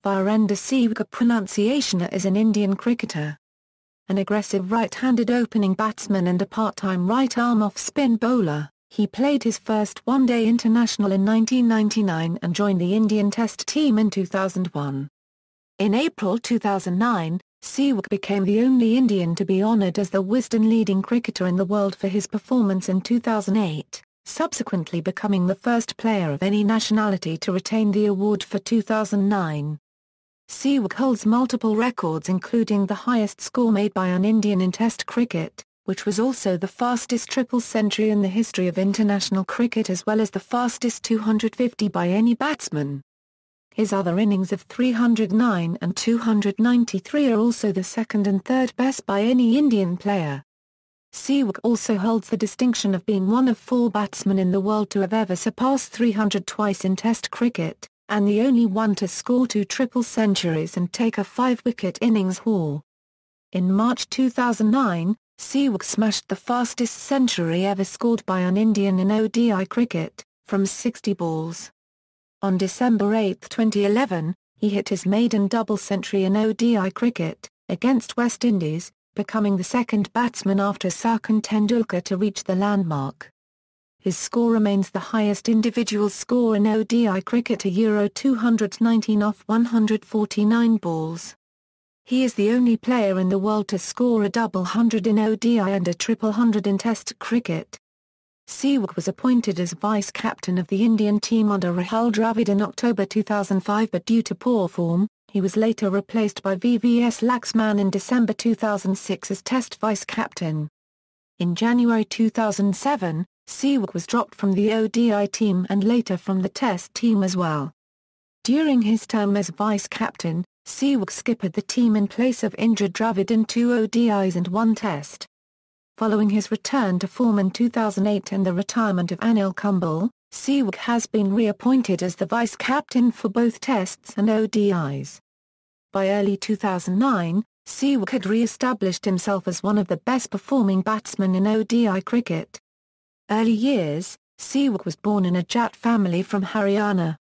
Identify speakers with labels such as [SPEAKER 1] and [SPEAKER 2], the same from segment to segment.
[SPEAKER 1] Virender Sehwag, pronunciation is an Indian cricketer. An aggressive right-handed opening batsman and a part-time right-arm off-spin bowler, he played his first one-day international in 1999 and joined the Indian Test team in 2001. In April 2009, Sehwag became the only Indian to be honoured as the Wisden Leading Cricketer in the world for his performance in 2008, subsequently becoming the first player of any nationality to retain the award for 2009. Sehwag holds multiple records, including the highest score made by an Indian in Test cricket, which was also the fastest triple century in the history of international cricket, as well as the fastest 250 by any batsman. His other innings of 309 and 293 are also the second and third best by any Indian player. Sehwag also holds the distinction of being one of 4 batsmen in the world to have ever surpassed 300 twice in Test cricket, and the only one to score 2 triple centuries and take a 5-wicket innings haul. In March 2009, Sehwag smashed the fastest century ever scored by an Indian in ODI cricket, from 60 balls. On December 8, 2011, he hit his maiden double century in ODI cricket, against West Indies, becoming the second batsman after Sachin Tendulkar to reach the landmark. His score remains the highest individual score in ODI cricket, a €219 off 149 balls. He is the only player in the world to score a double hundred in ODI and a triple hundred in Test cricket. Sehwag was appointed as vice-captain of the Indian team under Rahul Dravid in October 2005, but due to poor form, he was later replaced by VVS Laxman in December 2006 as Test vice-captain. In January 2007, Sehwag was dropped from the ODI team and later from the Test team as well. During his term as vice-captain, Sehwag skippered the team in place of injured Dravid in 2 ODIs and 1 Test. Following his return to form in 2008 and the retirement of Anil Kumble, Sehwag has been reappointed as the vice-captain for both Tests and ODIs. By early 2009, Sehwag had re-established himself as one of the best-performing batsmen in ODI cricket. Early years, Sehwag was born in a Jat family from Haryana.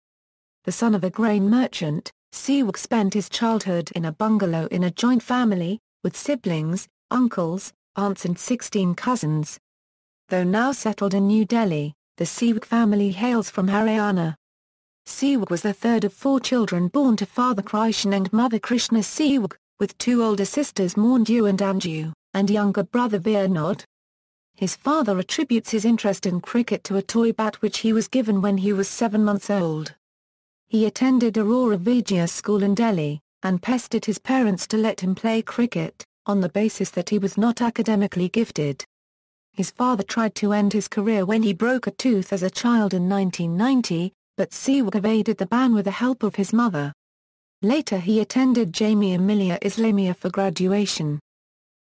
[SPEAKER 1] The son of a grain merchant, Sehwag spent his childhood in a bungalow in a joint family, with siblings, uncles, aunts and 16 cousins. Though now settled in New Delhi, the Sehwag family hails from Haryana. Sehwag was the third of 4 children born to father Krishan and mother Krishna Sehwag, with 2 older sisters Maundu and Anju, and younger brother Virnod. His father attributes his interest in cricket to a toy bat which he was given when he was 7 months old. He attended Aurora Vijaya School in Delhi, and pestered his parents to let him play cricket, on the basis that he was not academically gifted. His father tried to end his career when he broke a tooth as a child in 1990, but Sehwag evaded the ban with the help of his mother. Later he attended Jamia Millia Islamia for graduation.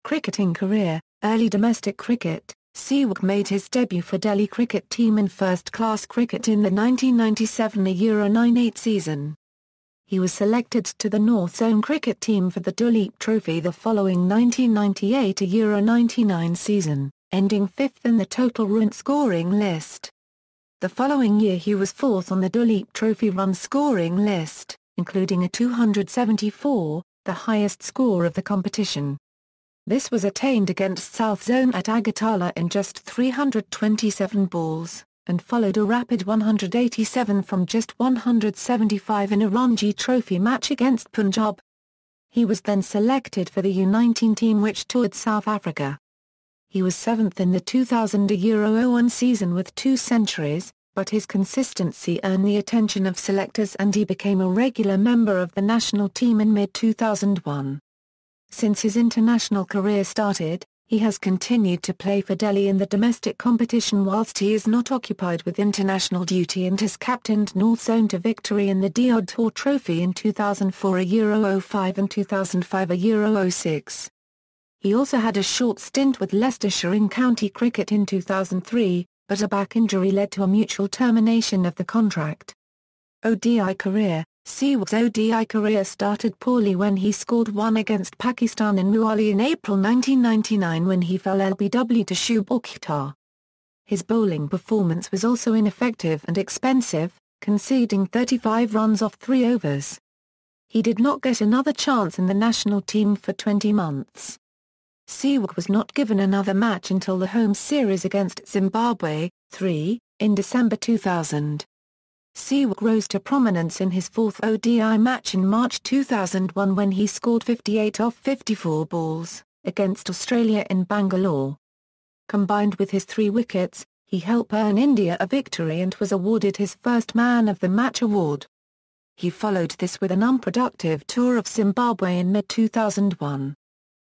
[SPEAKER 1] Cricketing career: early domestic cricket. Sehwag made his debut for Delhi cricket team in first-class cricket in the 1997 Euro-98 season. He was selected to the North Zone cricket team for the Duleep Trophy the following 1998 Euro-99 season, ending 5th in the total run scoring list. The following year he was 4th on the Duleep Trophy run scoring list, including a 274, the highest score of the competition. This was attained against South Zone at Agartala in just 327 balls, and followed a rapid 187 from just 175 in a Ranji Trophy match against Punjab. He was then selected for the U19 team which toured South Africa. He was 7th in the 2000 Euro-01 season with 2 centuries, but his consistency earned the attention of selectors and he became a regular member of the national team in mid-2001. Since his international career started, he has continued to play for Delhi in the domestic competition whilst he is not occupied with international duty, and has captained North Zone to victory in the Diod Tour Trophy in 2004, a Euro-05 and 2005, a Euro-06. He also had a short stint with Leicestershire in county cricket in 2003, but a back injury led to a mutual termination of the contract. ODI career: Sehwag's ODI career started poorly when he scored 1 against Pakistan in Mohali in April 1999 when he fell LBW to Shub Akhtar. His bowling performance was also ineffective and expensive, conceding 35 runs off 3 overs. he did not get another chance in the national team for 20 months. Sehwag was not given another match until the home series against Zimbabwe, 3, in December 2000. Sehwag rose to prominence in his fourth ODI match in March 2001 when he scored 58 off 54 balls, against Australia in Bangalore. Combined with his 3 wickets, he helped earn India a victory and was awarded his first Man of the Match award. He followed this with an unproductive tour of Zimbabwe in mid-2001.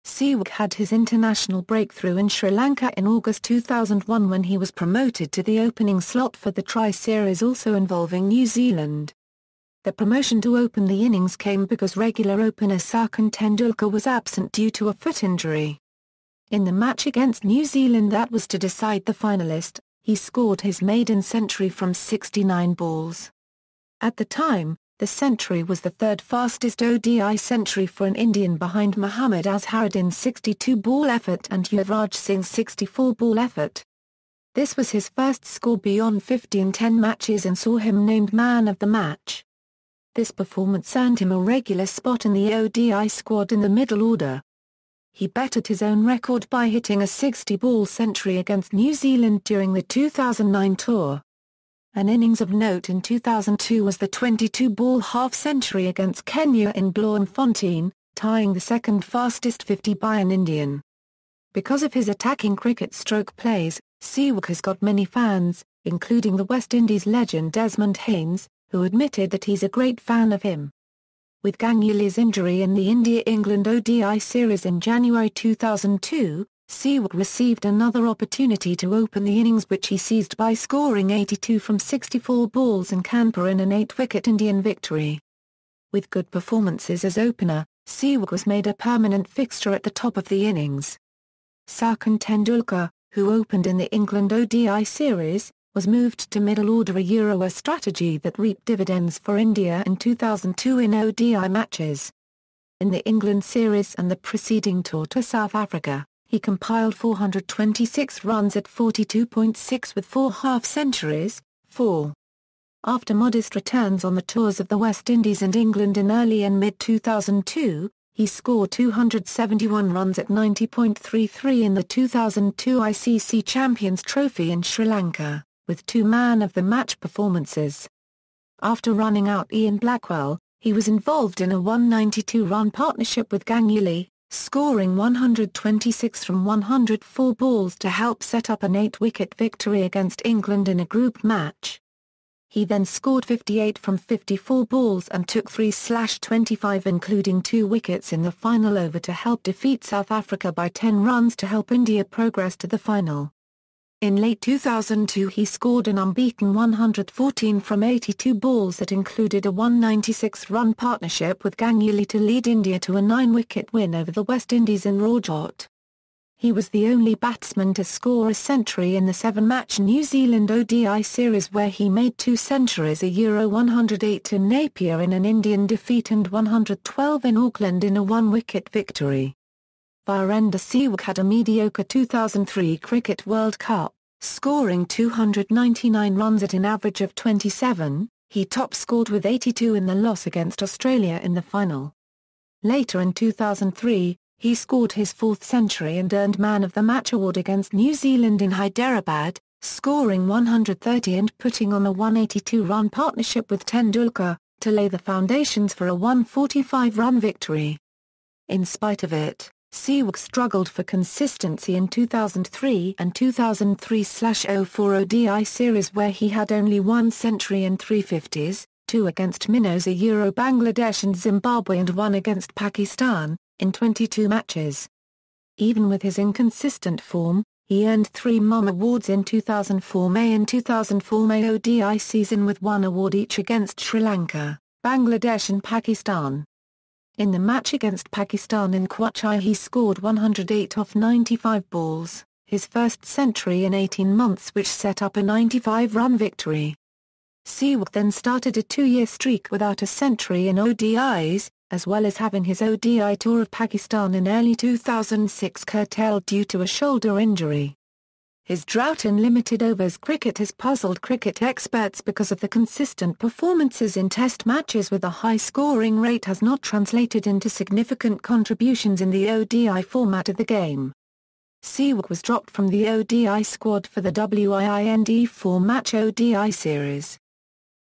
[SPEAKER 1] Sehwag had his international breakthrough in Sri Lanka in August 2001 when he was promoted to the opening slot for the Tri-Series also involving New Zealand. The promotion to open the innings came because regular opener Sachin Tendulkar was absent due to a foot injury. In the match against New Zealand that was to decide the finalist, he scored his maiden century from 69 balls. At the time, the century was the third fastest ODI century for an Indian behind Mohammad Azharuddin's 62-ball effort and Yuvraj Singh's 64-ball effort. This was his first score beyond 50 in 10 matches and saw him named Man of the Match. This performance earned him a regular spot in the ODI squad in the middle order. He bettered his own record by hitting a 60-ball century against New Zealand during the 2009 tour. An innings of note in 2002 was the 22-ball half-century against Kenya in Bloemfontein, tying the second fastest 50 by an Indian. Because of his attacking cricket stroke plays, Sehwag has got many fans, including the West Indies legend Desmond Haynes, who admitted that he's a great fan of him. With Ganguly's injury in the India-England ODI series in January 2002, Sehwag received another opportunity to open the innings which he seized by scoring 82 from 64 balls in Kanpur in an 8-wicket Indian victory. With good performances as opener, Sehwag was made a permanent fixture at the top of the innings. Sachin Tendulkar, who opened in the England ODI series, was moved to middle order a strategy that reaped dividends for India in 2002 in ODI matches. In the England series and the preceding tour to South Africa, he compiled 426 runs at 42.6 with 4 half-centuries, 4. After modest returns on the tours of the West Indies and England in early and mid-2002, he scored 271 runs at 90.33 in the 2002 ICC Champions Trophy in Sri Lanka, with 2 man-of-the-match performances. After running out Ian Blackwell, he was involved in a 192-run partnership with Ganguly, scoring 126 from 104 balls to help set up an 8-wicket victory against England in a group match. He then scored 58 from 54 balls and took 3/25 including 2 wickets in the final over to help defeat South Africa by 10 runs to help India progress to the final. In late 2002 he scored an unbeaten 114 from 82 balls that included a 196-run partnership with Ganguly to lead India to a 9-wicket win over the West Indies in Rawjot. He was the only batsman to score a century in the 7-match New Zealand ODI series where he made 2 centuries a 108 in Napier in an Indian defeat and 112 in Auckland in a 1-wicket victory. Virender Sehwag had a mediocre 2003 Cricket World Cup, scoring 299 runs at an average of 27, he top-scored with 82 in the loss against Australia in the final. Later in 2003, he scored his 4th century and earned Man of the Match award against New Zealand in Hyderabad, scoring 130 and putting on a 182-run partnership with Tendulkar, to lay the foundations for a 145-run victory. In spite of it, Sehwag struggled for consistency in 2003 and 2003/04 ODI series where he had only 1 century and 3 50s, 2 against Minnows Bangladesh and Zimbabwe and 1 against Pakistan, in 22 matches. Even with his inconsistent form, he earned 3 MUM awards in 2004 May and 2004 May ODI season with 1 award each against Sri Lanka, Bangladesh and Pakistan. In the match against Pakistan in Kochi he scored 108 off 95 balls, his first century in 18 months which set up a 95-run victory. Sehwag then started a 2-year streak without a century in ODIs, as well as having his ODI tour of Pakistan in early 2006 curtailed due to a shoulder injury. His drought in limited overs cricket has puzzled cricket experts because of the consistent performances in test matches with a high scoring rate has not translated into significant contributions in the ODI format of the game. Sehwag was dropped from the ODI squad for the Wind four-match ODI series.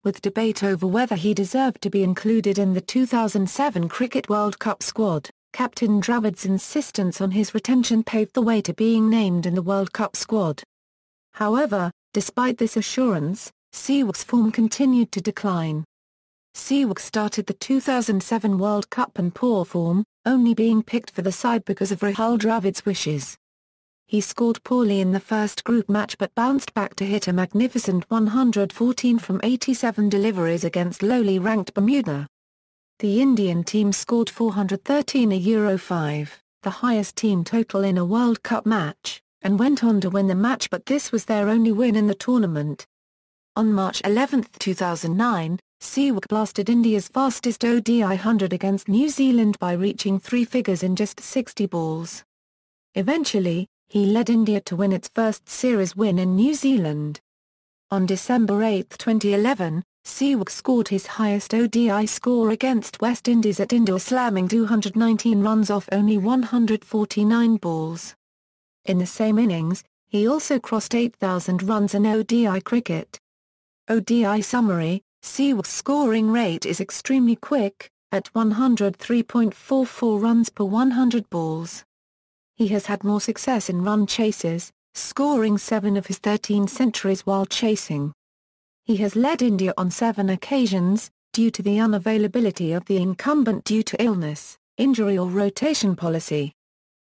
[SPEAKER 1] With debate over whether he deserved to be included in the 2007 Cricket World Cup squad, Captain Dravid's insistence on his retention paved the way to being named in the World Cup squad. However, despite this assurance, Sehwag's form continued to decline. Sehwag started the 2007 World Cup in poor form, only being picked for the side because of Rahul Dravid's wishes. He scored poorly in the first group match but bounced back to hit a magnificent 114 from 87 deliveries against lowly ranked Bermuda. The Indian team scored 413 €5, the highest team total in a World Cup match, and went on to win the match, but this was their only win in the tournament. On March 11, 2009, Sehwag blasted India's fastest ODI 100 against New Zealand by reaching three figures in just 60 balls. Eventually, he led India to win its first series win in New Zealand. On December 8, 2011, Sehwag scored his highest ODI score against West Indies at Indore, slamming 219 runs off only 149 balls. In the same innings, he also crossed 8,000 runs in ODI cricket. ODI summary: Sehwag's scoring rate is extremely quick, at 103.44 runs per 100 balls. He has had more success in run chases, scoring 7 of his 13 centuries while chasing. He has led India on 7 occasions, due to the unavailability of the incumbent due to illness, injury or rotation policy.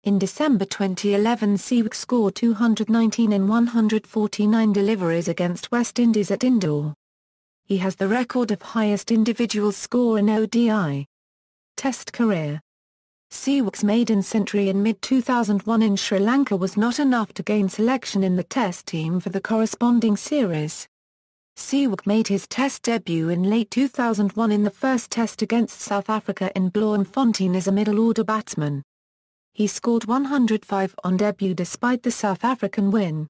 [SPEAKER 1] In December 2011, Sehwag scored 219 in 149 deliveries against West Indies at Indore. He has the record of highest individual score in ODI. Test career: Sehwag's maiden century in mid-2001 in Sri Lanka was not enough to gain selection in the Test team for the corresponding series. Sehwag made his Test debut in late 2001 in the first Test against South Africa in Bloemfontein as a middle-order batsman. He scored 105 on debut despite the South African win.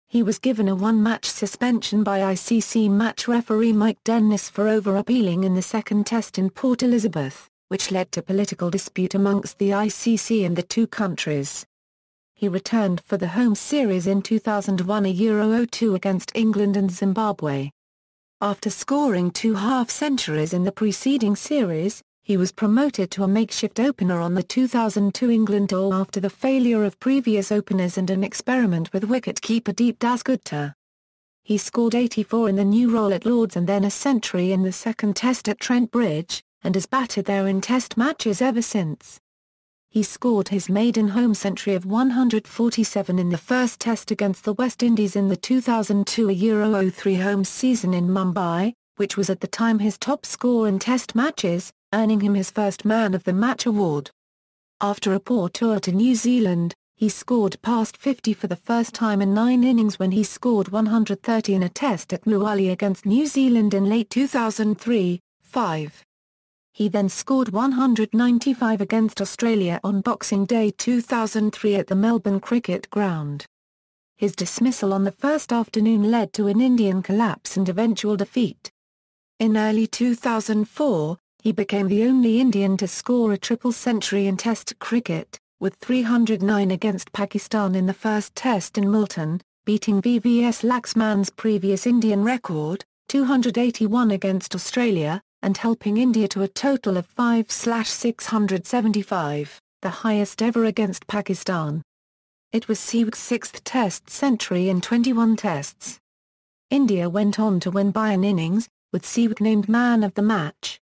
[SPEAKER 1] He was given a one-match suspension by ICC match referee Mike Dennis for over-appealing in the second Test in Port Elizabeth, which led to political dispute amongst the ICC and the two countries. He returned for the home series in 2001 Euro 02 against England and Zimbabwe. After scoring 2 half-centuries in the preceding series, he was promoted to a makeshift opener on the 2002 England tour after the failure of previous openers and an experiment with wicket-keeper Deep Dasgupta. He scored 84 in the new role at Lord's and then a century in the second Test at Trent Bridge, and has batted there in Test matches ever since. He scored his maiden home century of 147 in the first Test against the West Indies in the 2002 Euro 03 home season in Mumbai, which was at the time his top score in Test matches, earning him his first Man of the Match award. After a poor tour to New Zealand, he scored past 50 for the first time in 9 innings when he scored 130 in a Test at Mohali against New Zealand in late 2003-05. He then scored 195 against Australia on Boxing Day 2003 at the Melbourne Cricket Ground. His dismissal on the first afternoon led to an Indian collapse and eventual defeat. In early 2004, he became the only Indian to score a triple century in Test cricket, with 309 against Pakistan in the first Test in Multan, beating VVS Laxman's previous Indian record, 281 against Australia, and helping India to a total of 5/675, the highest ever against Pakistan. It was Sehwag's 6th Test century in 21 Tests. India went on to win by an innings, with Sehwag named Man of the Match.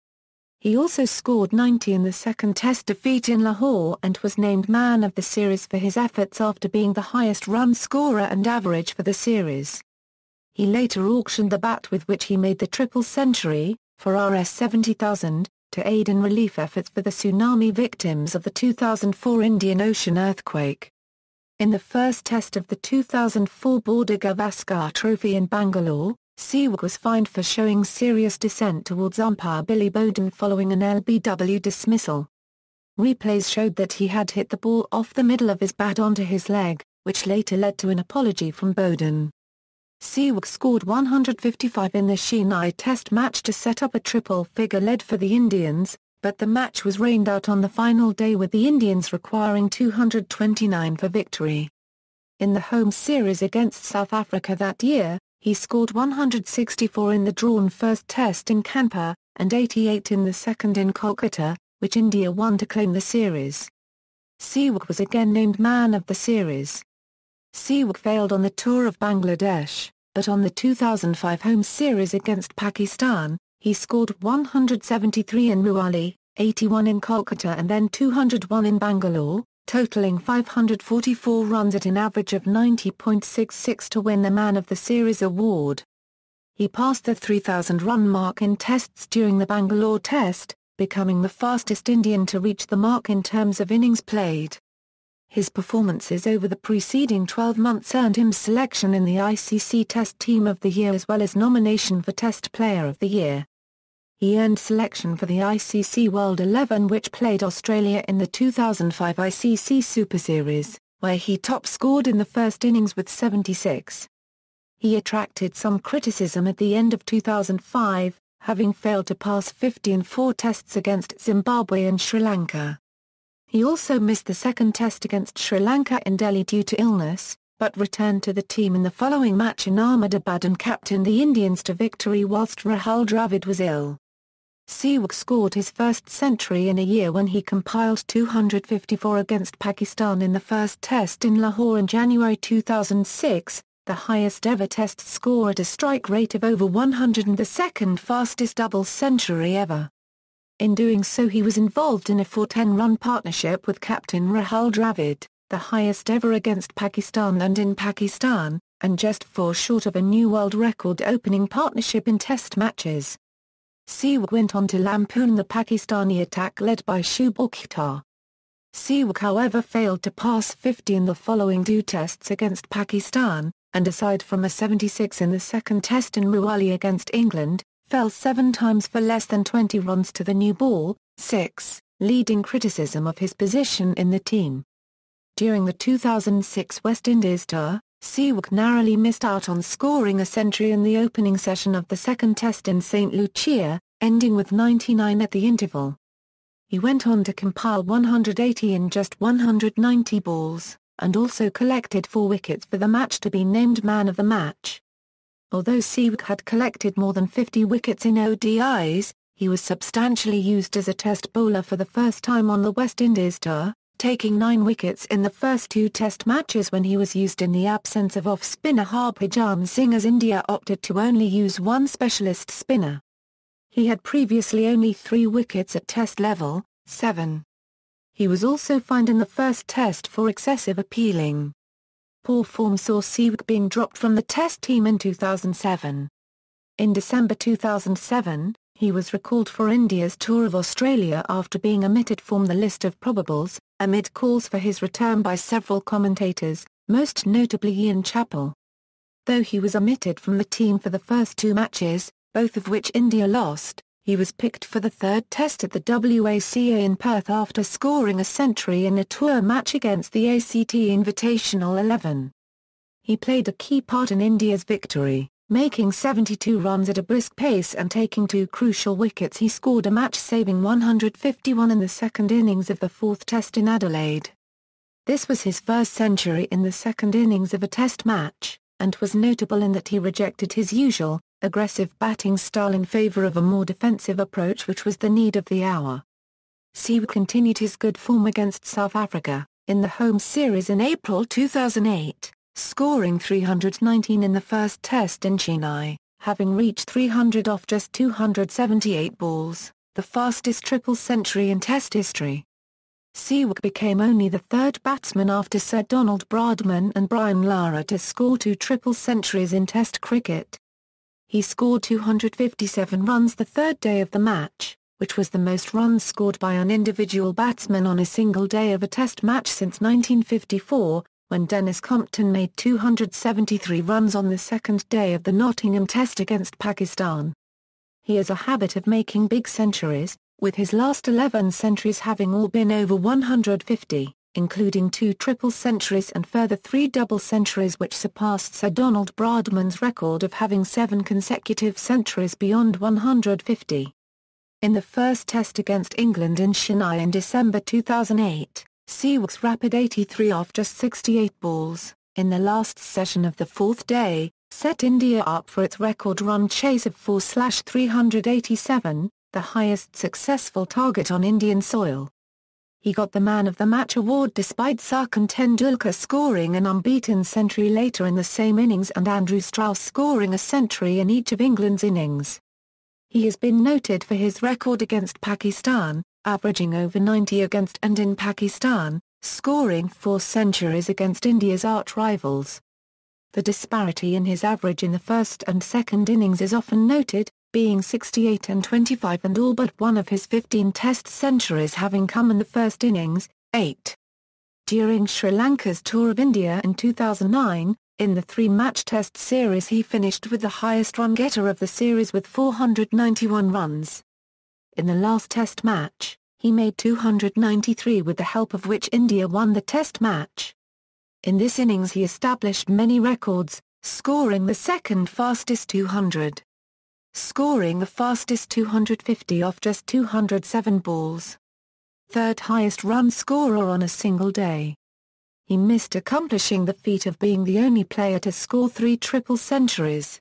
[SPEAKER 1] He also scored 90 in the second Test defeat in Lahore and was named Man of the Series for his efforts after being the highest run scorer and average for the series. He later auctioned the bat with which he made the triple century, for Rs 70,000, to aid in relief efforts for the tsunami victims of the 2004 Indian Ocean earthquake. In the first Test of the 2004 Border Gavaskar Trophy in Bangalore, Sehwag was fined for showing serious dissent towards umpire Billy Bowden following an LBW dismissal. Replays showed that he had hit the ball off the middle of his bat onto his leg, which later led to an apology from Brabourne. Sehwag scored 155 in the Chennai Test match to set up a triple-figure lead for the Indians, but the match was rained out on the final day with the Indians requiring 229 for victory. In the home series against South Africa that year, he scored 164 in the drawn first Test in Kanpur, and 88 in the second in Kolkata, which India won to claim the series. Sehwag was again named man of the series. Sehwag failed on the tour of Bangladesh, but on the 2005 home series against Pakistan, he scored 173 in Ruwali, 81 in Kolkata and then 201 in Bangalore, totaling 544 runs at an average of 90.66 to win the Man of the Series award. He passed the 3,000-run mark in tests during the Bangalore Test, becoming the fastest Indian to reach the mark in terms of innings played. His performances over the preceding 12 months earned him selection in the ICC Test Team of the Year as well as nomination for Test Player of the Year. He earned selection for the ICC World 11 which played Australia in the 2005 ICC Super Series, where he top-scored in the first innings with 76. He attracted some criticism at the end of 2005, having failed to pass 50 in 4 tests against Zimbabwe and Sri Lanka. He also missed the second test against Sri Lanka in Delhi due to illness, but returned to the team in the following match in Ahmedabad and captained the Indians to victory whilst Rahul Dravid was ill. Sehwag scored his first century in a year when he compiled 254 against Pakistan in the first test in Lahore in January 2006, the highest ever test score at a strike rate of over 100 and the second fastest double century ever. In doing so he was involved in a 410-run partnership with captain Rahul Dravid, the highest ever against Pakistan and in Pakistan, and just 4 short of a new world record opening partnership in test matches. Sehwag went on to lampoon the Pakistani attack led by Shoaib Akhtar. Sehwag however failed to pass 50 in the following 2 tests against Pakistan, and aside from a 76 in the second test in Ruwali against England, fell 7 times for less than 20 runs to the new ball, 6, leading criticism of his position in the team. During the 2006 West Indies tour, Sehwag narrowly missed out on scoring a century in the opening session of the second test in St. Lucia, ending with 99 at the interval. He went on to compile 180 in just 190 balls, and also collected 4 wickets for the match to be named man of the match. Although Sehwag had collected more than 50 wickets in ODIs, he was substantially used as a test bowler for the first time on the West Indies tour, taking 9 wickets in the first 2 test matches when he was used in the absence of off-spinner Harbhajan Singh as India opted to only use 1 specialist spinner. He had previously only 3 wickets at test level, 7. He was also fined in the first test for excessive appealing. Poor form saw Sehwag being dropped from the test team in 2007. In December 2007, he was recalled for India's tour of Australia after being omitted from the list of probables, amid calls for his return by several commentators, most notably Ian Chappell. Though he was omitted from the team for the first 2 matches, both of which India lost, he was picked for the 3rd test at the WACA in Perth after scoring a century in a tour match against the ACT Invitational 11. He played a key part in India's victory, making 72 runs at a brisk pace and taking 2 crucial wickets. He scored a match-saving 151 in the second innings of the 4th test in Adelaide. This was his first century in the second innings of a test match, and was notable in that he rejected his usual, aggressive batting style in favour of a more defensive approach which was the need of the hour. Sehwag continued his good form against South Africa, in the home series in April 2008. Scoring 319 in the first test in Chennai, having reached 300 off just 278 balls, the fastest triple century in Test history. Sehwag became only the 3rd batsman after Sir Donald Bradman and Brian Lara to score 2 triple centuries in Test cricket. He scored 257 runs the 3rd day of the match, which was the most runs scored by an individual batsman on a single day of a Test match since 1954, when Dennis Compton made 273 runs on the second day of the Nottingham Test against Pakistan. He has a habit of making big centuries, with his last 11 centuries having all been over 150, including 2 triple centuries and further 3 double centuries, which surpassed Sir Donald Bradman's record of having 7 consecutive centuries beyond 150. In the first Test against England in Chennai in December 2008, Sehwag's rapid 83 off just 68 balls, in the last session of the 4th day, set India up for its record run chase of 4/387, the highest successful target on Indian soil. He got the Man of the Match award despite Sachin Tendulkar scoring an unbeaten century later in the same innings and Andrew Strauss scoring a century in each of England's innings. He has been noted for his record against Pakistan, averaging over 90 against and in Pakistan, scoring 4 centuries against India's arch-rivals. The disparity in his average in the first and second innings is often noted, being 68 and 25 and all but one of his 15 Test centuries having come in the first innings, 8. During Sri Lanka's tour of India in 2009, in the 3-match Test series he finished with the highest run-getter of the series with 491 runs. In the last Test match, he made 293 with the help of which India won the Test match. In this innings he established many records, scoring the second fastest 200. Scoring the fastest 250 off just 207 balls. Third highest run scorer on a single day. He missed accomplishing the feat of being the only player to score 3 triple centuries.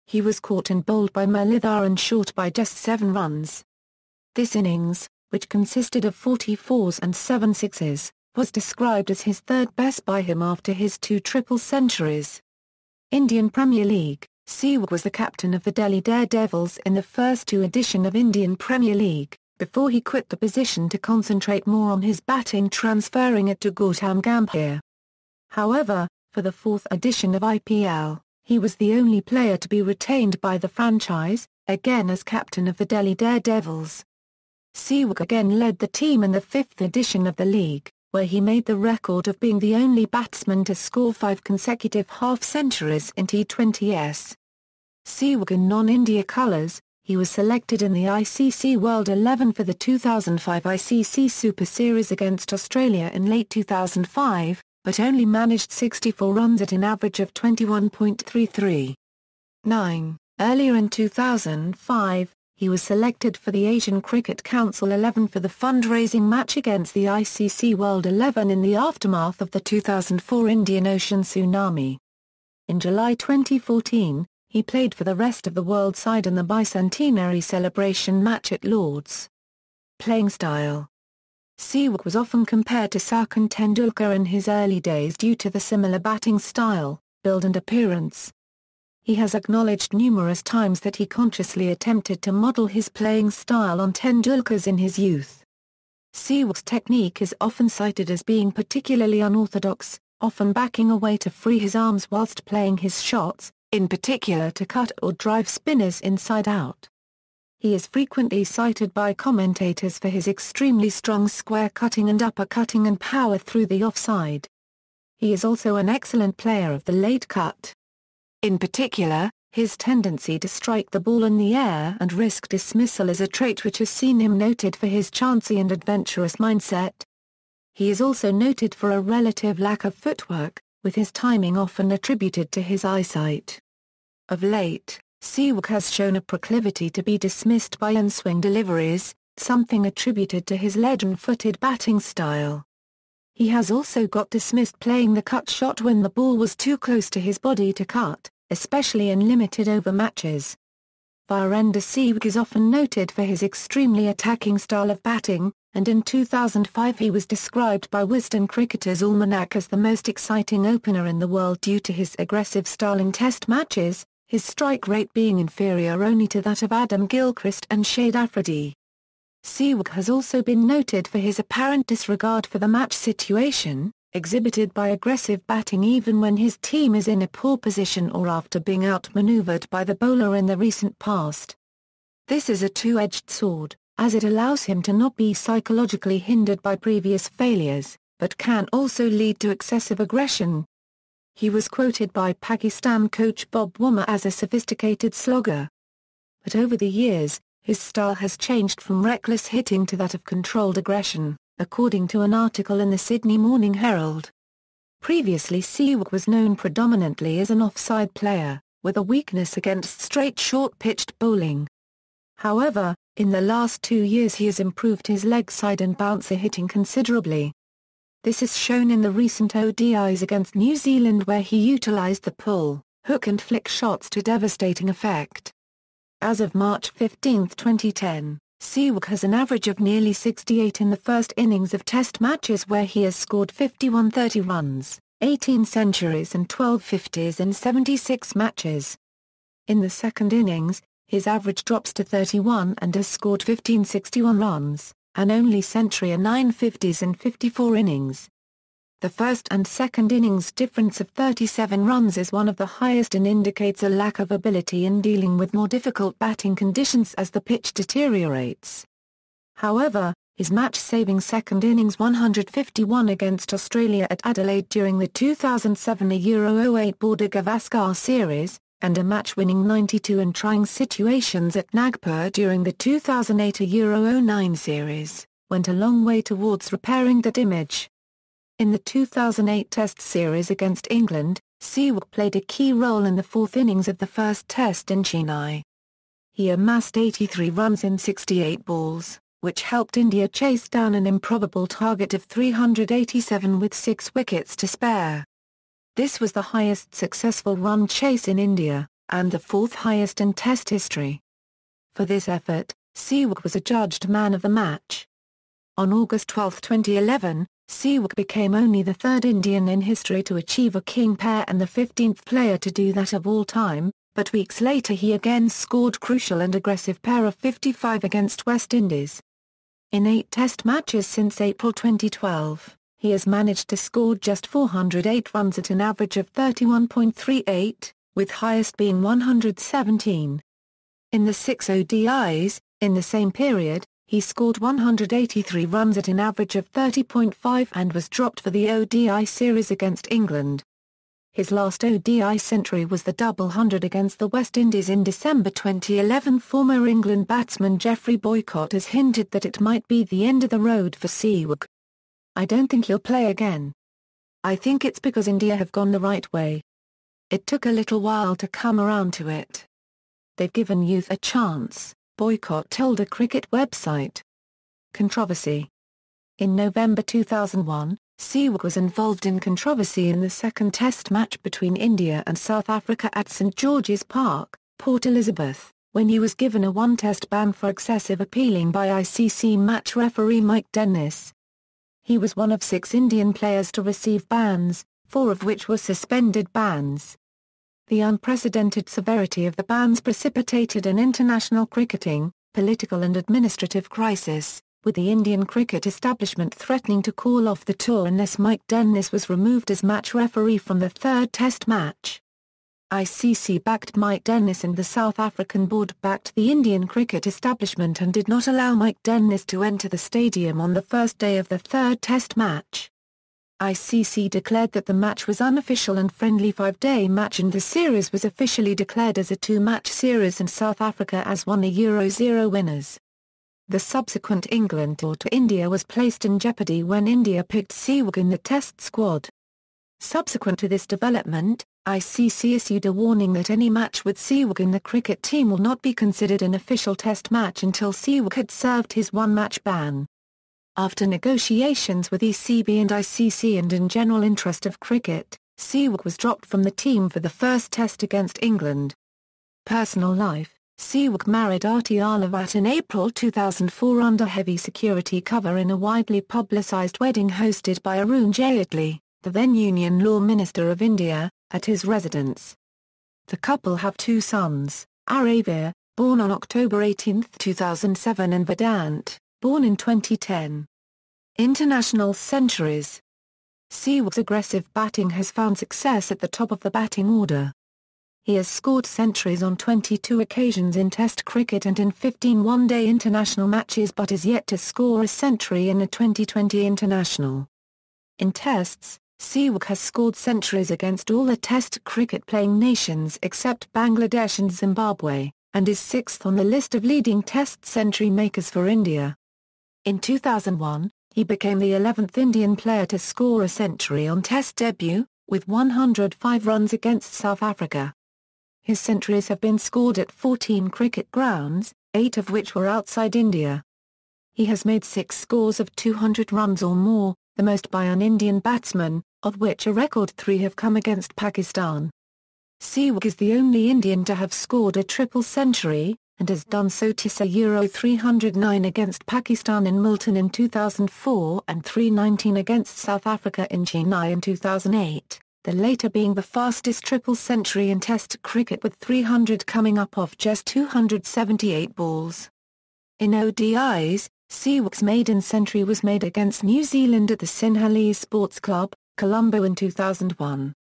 [SPEAKER 1] He was caught and bowled by Muralitharan and short by just 7 runs. This innings, which consisted of 44s and 7 sixes, was described as his third best by him after his 2 triple centuries. Indian Premier League. Sehwag was the captain of the Delhi Daredevils in the first 2 edition of Indian Premier League, before he quit the position to concentrate more on his batting, transferring it to Gautam Gambhir. However, for the 4th edition of IPL, he was the only player to be retained by the franchise, again as captain of the Delhi Daredevils. Sehwag again led the team in the 5th edition of the league, where he made the record of being the only batsman to score 5 consecutive half-centuries in T20s. Sehwag in non-India colours, he was selected in the ICC World 11 for the 2005 ICC Super Series against Australia in late 2005, but only managed 64 runs at an average of 21.33. 9. Earlier in 2005, he was selected for the Asian Cricket Council 11 for the fundraising match against the ICC World 11 in the aftermath of the 2004 Indian Ocean tsunami. In July 2014, he played for the rest of the world side in the bicentenary celebration match at Lord's. Playing style. Sehwag was often compared to Sachin Tendulkar in his early days due to the similar batting style, build and appearance. He has acknowledged numerous times that he consciously attempted to model his playing style on Tendulkar's in his youth. Sehwag's technique is often cited as being particularly unorthodox, often backing away to free his arms whilst playing his shots, in particular to cut or drive spinners inside out. He is frequently cited by commentators for his extremely strong square cutting and uppercutting and power through the offside. He is also an excellent player of the late cut. In particular, his tendency to strike the ball in the air and risk dismissal is a trait which has seen him noted for his chancy and adventurous mindset. He is also noted for a relative lack of footwork, with his timing often attributed to his eyesight. Of late, Sehwag has shown a proclivity to be dismissed by in-swing deliveries, something attributed to his legend-footed batting style. He has also got dismissed playing the cut shot when the ball was too close to his body to cut, especially in limited over matches. Virender Sehwag is often noted for his extremely attacking style of batting, and in 2005 he was described by Wisden Cricketer's Almanac as the most exciting opener in the world due to his aggressive style in Test matches, his strike rate being inferior only to that of Adam Gilchrist and Shade Afridi. Sehwag has also been noted for his apparent disregard for the match situation, exhibited by aggressive batting even when his team is in a poor position or after being outmaneuvered by the bowler in the recent past. This is a two-edged sword, as it allows him to not be psychologically hindered by previous failures, but can also lead to excessive aggression. He was quoted by Pakistan coach Bob Womer as a sophisticated slogger. But over the years, his style has changed from reckless hitting to that of controlled aggression. according to an article in the Sydney Morning Herald. Previously Sehwag was known predominantly as an offside player, with a weakness against straight short-pitched bowling. However, in the last 2 years he has improved his leg side and bouncer hitting considerably. This is shown in the recent ODIs against New Zealand where he utilised the pull, hook and flick shots to devastating effect. As of March 15, 2010, Sehwag has an average of nearly 68 in the first innings of Test matches where he has scored 51 30 runs, 18 centuries and 12 50s in 76 matches. In the second innings, his average drops to 31 and has scored 15 61 runs, and only century and 9 50s in 54 innings. The first and second innings difference of 37 runs is one of the highest and indicates a lack of ability in dealing with more difficult batting conditions as the pitch deteriorates. However, his match-saving second innings 151 against Australia at Adelaide during the 2007 Euro 08 Border Gavaskar series, and a match-winning 92 in trying situations at Nagpur during the 2008 Euro 09 series, went a long way towards repairing that image. In the 2008 Test series against England, Sehwag played a key role in the fourth innings of the first Test in Chennai. He amassed 83 runs in 68 balls, which helped India chase down an improbable target of 387 with 6 wickets to spare. This was the highest successful run chase in India, and the fourth highest in Test history. For this effort, Sehwag was adjudged man of the match. On August 12, 2011, Sehwag became only the third Indian in history to achieve a king pair and the 15th player to do that of all time, but weeks later he again scored crucial and aggressive pair of 55 against West Indies. In 8 Test matches since April 2012, he has managed to score just 408 runs at an average of 31.38, with highest being 117. In the 6 ODIs, in the same period, he scored 183 runs at an average of 30.5 and was dropped for the ODI series against England. His last ODI century was the double hundred against the West Indies in December 2011. Former England batsman Geoffrey Boycott has hinted that it might be the end of the road for Sehwag. "I don't think he'll play again. I think it's because India have gone the right way. It took a little while to come around to it. They've given youth a chance," Boycott told a cricket website. Controversy. In November 2001, Sehwag was involved in controversy in the second Test match between India and South Africa at St George's Park, Port Elizabeth, when he was given a one-test ban for excessive appealing by ICC match referee Mike Dennis. He was one of 6 Indian players to receive bans, 4 of which were suspended bans. The unprecedented severity of the bans precipitated an international cricketing, political and administrative crisis, with the Indian cricket establishment threatening to call off the tour unless Mike Dennis was removed as match referee from the third Test match. ICC backed Mike Dennis and the South African board backed the Indian cricket establishment and did not allow Mike Dennis to enter the stadium on the first day of the third Test match. ICC declared that the match was unofficial and friendly 5-day match and the series was officially declared as a 2-match series and South Africa as one of Euro 0 winners. The subsequent England tour to India was placed in jeopardy when India picked Sehwag in the Test squad. Subsequent to this development, ICC issued a warning that any match with Sehwag in the cricket team will not be considered an official Test match until Sehwag had served his one-match ban. After negotiations with ECB and ICC and in general interest of cricket, Sehwag was dropped from the team for the first Test against England. Personal life. Sehwag married Aarti Alavat in April 2004 under heavy security cover in a widely publicised wedding hosted by Arun Jaitley, the then Union Law Minister of India, at his residence. The couple have 2 sons, Aravir, born on October 18, 2007 and Vedant, born in 2010. International centuries. Sehwag's aggressive batting has found success at the top of the batting order. He has scored centuries on 22 occasions in Test cricket and in 15 one-day international matches but is yet to score a century in a 2020 international. In Tests, Sehwag has scored centuries against all the Test cricket-playing nations except Bangladesh and Zimbabwe, and is 6th on the list of leading Test century makers for India. In 2001, He became the 11th Indian player to score a century on Test debut, with 105 runs against South Africa. His centuries have been scored at 14 cricket grounds, 8 of which were outside India. He has made 6 scores of 200 runs or more, the most by an Indian batsman, of which a record 3 have come against Pakistan. Sehwag is the only Indian to have scored a triple century, and has done so twice Euro 309 against Pakistan in Multan in 2004 and 319 against South Africa in Chennai in 2008, the later being the fastest triple century in Test cricket with 300 coming up off just 278 balls. In ODIs, Sehwag's maiden century was made against New Zealand at the Sinhalese Sports Club, Colombo in 2001.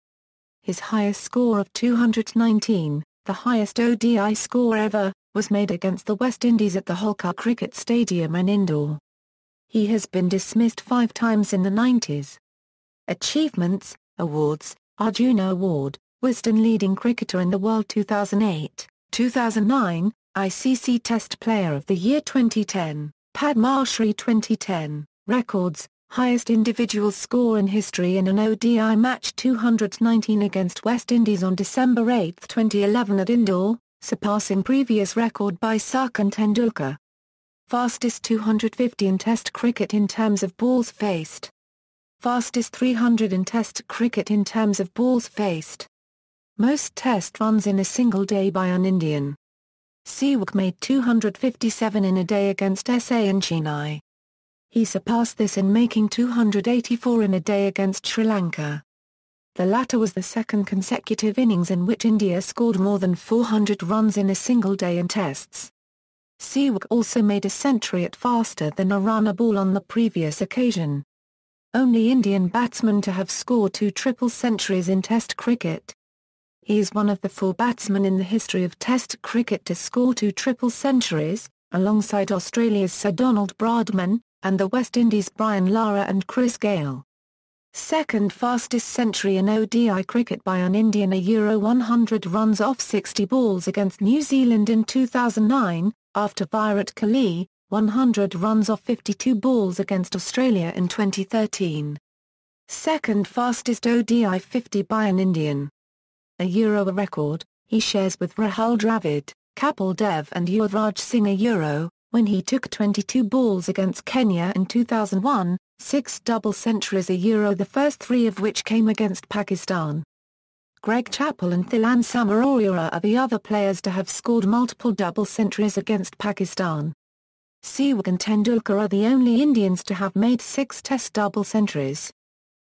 [SPEAKER 1] His highest score of 219, the highest ODI score ever, was made against the West Indies at the Holkar Cricket Stadium in Indore. He has been dismissed 5 times in the 90s. Achievements, Awards, Arjuna Award, Wisden Leading Cricketer in the World 2008, 2009, ICC Test Player of the Year 2010, Padma Shri 2010, Records, highest individual score in history in an ODI match 219 against West Indies on December 8, 2011 at Indore, surpassing previous record by Sachin Tendulkar. Fastest 250 in Test cricket in terms of balls faced. Fastest 300 in Test cricket in terms of balls faced. Most Test runs in a single day by an Indian. Sehwag made 257 in a day against SA and Chennai. He surpassed this in making 284 in a day against Sri Lanka. The latter was the second consecutive innings in which India scored more than 400 runs in a single day in Tests. Sehwag also made a century at faster than a run a ball on the previous occasion. Only Indian batsman to have scored 2 triple centuries in Test cricket. He is one of the 4 batsmen in the history of Test cricket to score 2 triple centuries, alongside Australia's Sir Donald Brabourne, and the West Indies' Brian Lara and Chris Gayle. Second fastest century in ODI cricket by an Indian a Euro 100 runs off 60 balls against New Zealand in 2009, after Virat Kohli, 100 runs off 52 balls against Australia in 2013. Second fastest ODI 50 by an Indian. A Euro record, he shares with Rahul Dravid, Kapil Dev and Yuvraj Singh a Euro, when he took 22 balls against Kenya in 2001, 6 double centuries a Euro, the first 3 of which came against Pakistan. Greg Chappell and Thilan Samaraweera are the other players to have scored multiple double centuries against Pakistan. Sehwag and Tendulkar are the only Indians to have made 6 Test double centuries.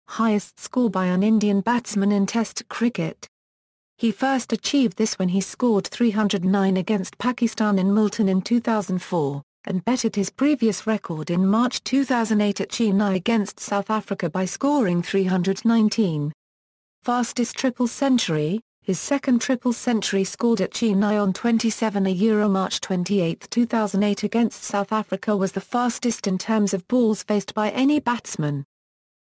[SPEAKER 1] Highest score by an Indian batsman in Test cricket. He first achieved this when he scored 309 against Pakistan in Multan in 2004, and bettered his previous record in March 2008 at Chennai against South Africa by scoring 319. Fastest triple century, his second triple century scored at Chennai on 27 Euro March 28, 2008 against South Africa was the fastest in terms of balls faced by any batsman.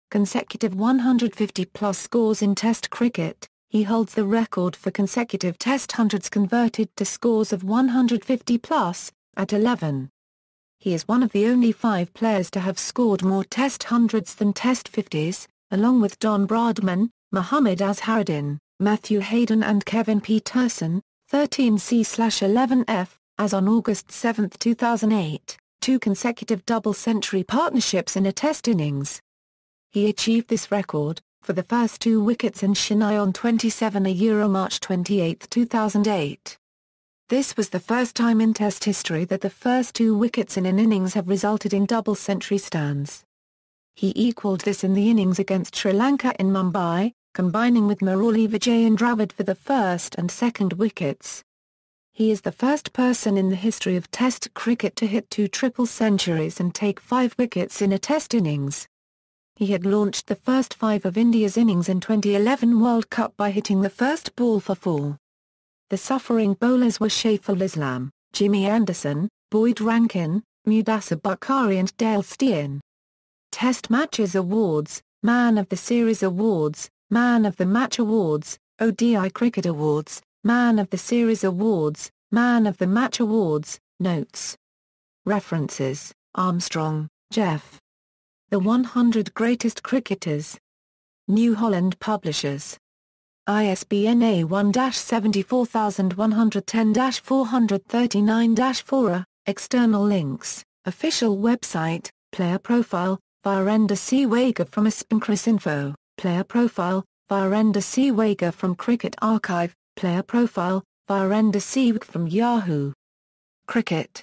[SPEAKER 1] Consecutive 150-plus scores in Test cricket. He holds the record for consecutive Test hundreds converted to scores of 150+, at 11. He is one of the only 5 players to have scored more Test hundreds than Test 50s, along with Don Bradman, Mohammad Azharuddin, Matthew Hayden and Kevin Peterson, 13C/11F, as on August 7, 2008, 2 consecutive double-century partnerships in a Test innings. He achieved this record, for the first 2 wickets in Chennai on 27 Euro March 28, 2008. This was the first time in Test history that the first 2 wickets in an innings have resulted in double-century stands. He equalled this in the innings against Sri Lanka in Mumbai, combining with Murali Vijay and Dravid for the first and second wickets. He is the first person in the history of Test cricket to hit 2 triple centuries and take 5 wickets in a Test innings. He had launched the first 5 of India's innings in 2011 World Cup by hitting the first ball for 4. The suffering bowlers were Shaiful Islam, Jimmy Anderson, Boyd Rankin, Mudassir Bukhari and Dale Steyn. Test Matches Awards, Man of the Series Awards, Man of the Match Awards, ODI Cricket Awards, Man of the Series Awards, Man of the Match Awards, Notes. References, Armstrong, Jeff. The 100 Greatest Cricketers. New Holland Publishers. ISBN A1-74110-439-4. External links, official website, player profile, Virender Sehwag from Cricinfo, player profile, Virender Sehwag from Cricket Archive, player profile, Virender Sehwag from Yahoo! Cricket.